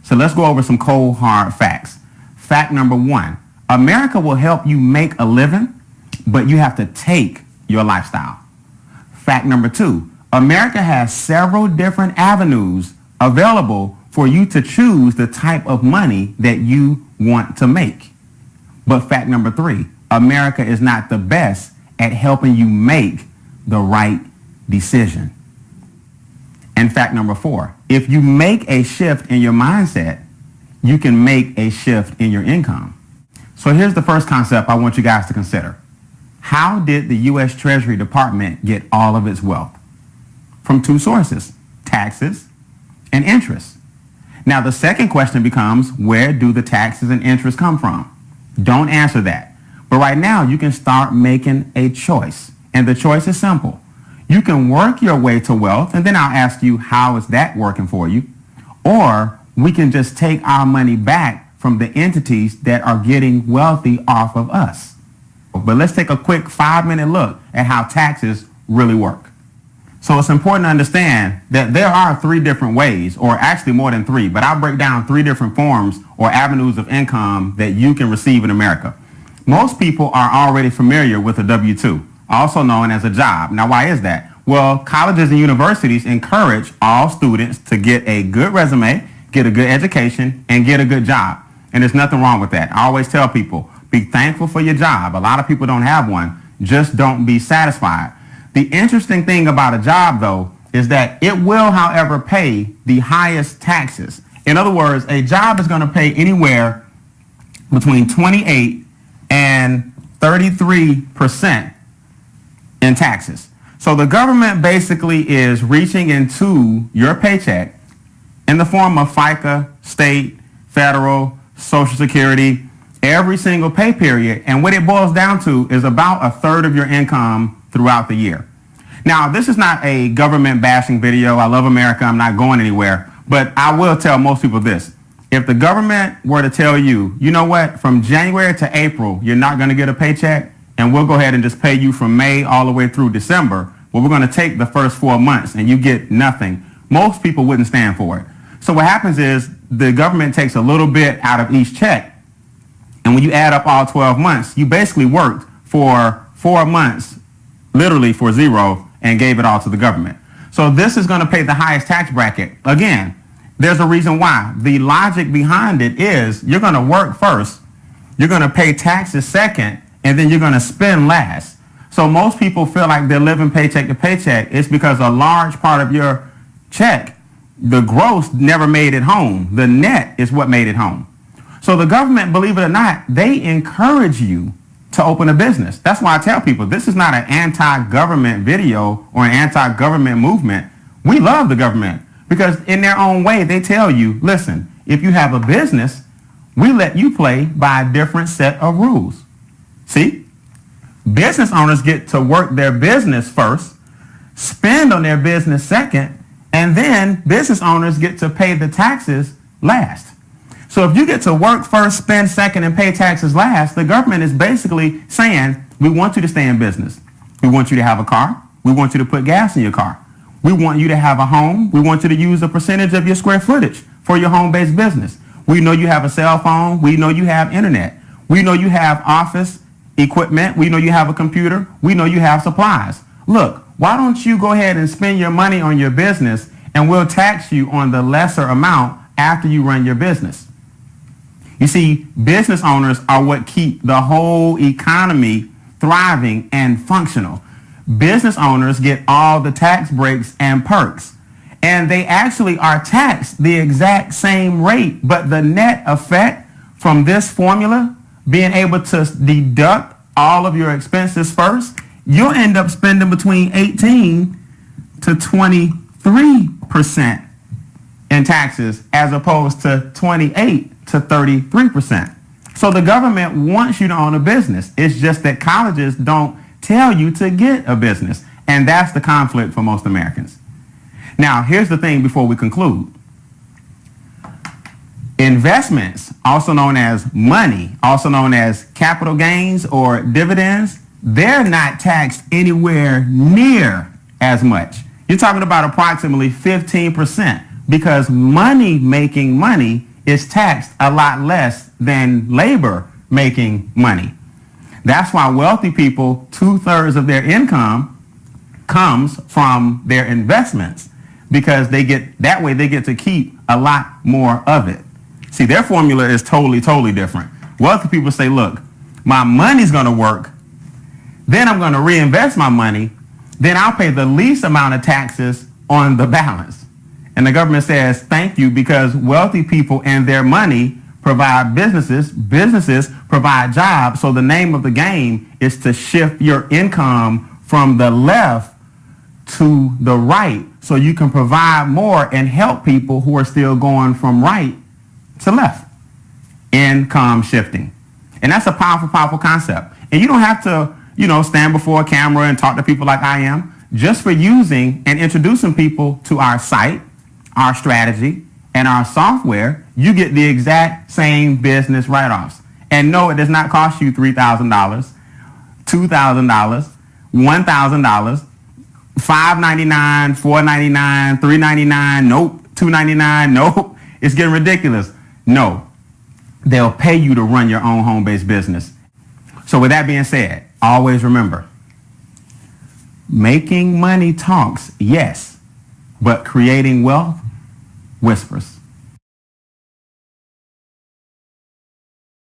So let's go over some cold, hard facts. Fact number one, America will help you make a living, but you have to take your lifestyle. Fact number two, America has several different avenues available for you to choose the type of money that you want to make. But fact number three, America is not the best at helping you make the right decision. And fact number four, if you make a shift in your mindset, you can make a shift in your income. So here's the first concept I want you guys to consider. How did the U.S. Treasury Department get all of its wealth? From two sources, taxes and interest. Now the second question becomes, where do the taxes and interest come from? Don't answer that. But right now you can start making a choice. And the choice is simple. You can work your way to wealth, and then I'll ask you, how is that working for you? Or we can just take our money back from the entities that are getting wealthy off of us. But let's take a quick 5-minute look at how taxes really work. So it's important to understand that there are 3 different ways, or actually more than 3, but I'll break down 3 different forms or avenues of income that you can receive in America. Most people are already familiar with a W-2, also known as a job. Now, why is that? Well, colleges and universities encourage all students to get a good resume, get a good education, and get a good job. And there's nothing wrong with that. I always tell people, be thankful for your job. A lot of people don't have one. Just don't be satisfied. The interesting thing about a job, though, is that it will, however, pay the highest taxes. In other words, a job is going to pay anywhere between 28 and 33% in taxes. So the government basically is reaching into your paycheck in the form of FICA, state, federal, Social Security, every single pay period. And what it boils down to is about 1/3 of your income throughout the year. Now, this is not a government bashing video. I love America. I'm not going anywhere. But I will tell most people this. If the government were to tell you, you know what, from January to April, you're not going to get a paycheck, and we'll go ahead and just pay you from May all the way through December, well, we're going to take the first 4 months and you get nothing, most people wouldn't stand for it. So what happens is the government takes a little bit out of each check, and when you add up all 12 months, you basically worked for 4 months, literally for zero, and gave it all to the government. So this is going to pay the highest tax bracket. Again, there's a reason why. The logic behind it is you're going to work first, you're going to pay taxes second, and then you're going to spend last. So most people feel like they're living paycheck to paycheck. It's because a large part of your check, the gross, never made it home. The net is what made it home. So the government, believe it or not, they encourage you to open a business. That's why I tell people this is not an anti-government video or an anti-government movement. We love the government because in their own way, they tell you, listen, if you have a business, we let you play by a different set of rules. See, business owners get to work their business first, spend on their business second, and then business owners get to pay the taxes last. So if you get to work first, spend second, and pay taxes last, the government is basically saying, we want you to stay in business. We want you to have a car. We want you to put gas in your car. We want you to have a home. We want you to use a percentage of your square footage for your home-based business. We know you have a cell phone. We know you have internet. We know you have office equipment. We know you have a computer. We know you have supplies. Look, why don't you go ahead and spend your money on your business, and we'll tax you on the lesser amount after you run your business. You see, business owners are what keep the whole economy thriving and functional. Business owners get all the tax breaks and perks, and they actually are taxed the exact same rate, but the net effect from this formula, being able to deduct all of your expenses first, you'll end up spending between 18 to 23% in taxes as opposed to 28 to 33%. So the government wants you to own a business. It's just that colleges don't tell you to get a business. And that's the conflict for most Americans. Now, here's the thing before we conclude. Investments, also known as money, also known as capital gains or dividends, they're not taxed anywhere near as much. You're talking about approximately 15% because making money is taxed a lot less than labor making money. That's why wealthy people, 2/3 of their income comes from their investments, because they get to keep a lot more of it. See, their formula is totally different. Wealthy people say, look, my money's going to work, then I'm going to reinvest my money, then I'll pay the least amount of taxes on the balance. And the government says, thank you, because wealthy people and their money provide businesses provide jobs. So the name of the game is to shift your income from the left to the right, so you can provide more and help people who are still going from right to left. Income shifting. And that's a powerful concept. And you don't have to, stand before a camera and talk to people like I am. Just for using and introducing people to our site, our strategy, and our software, you get the exact same business write-offs. And no, it does not cost you $3,000, $2,000, $1,000, $5.99, $4.99, $3.99, nope, $2.99, nope. It's getting ridiculous. No, they'll pay you to run your own home-based business. So with that being said, always remember, making money talks, yes, but creating wealth whispers.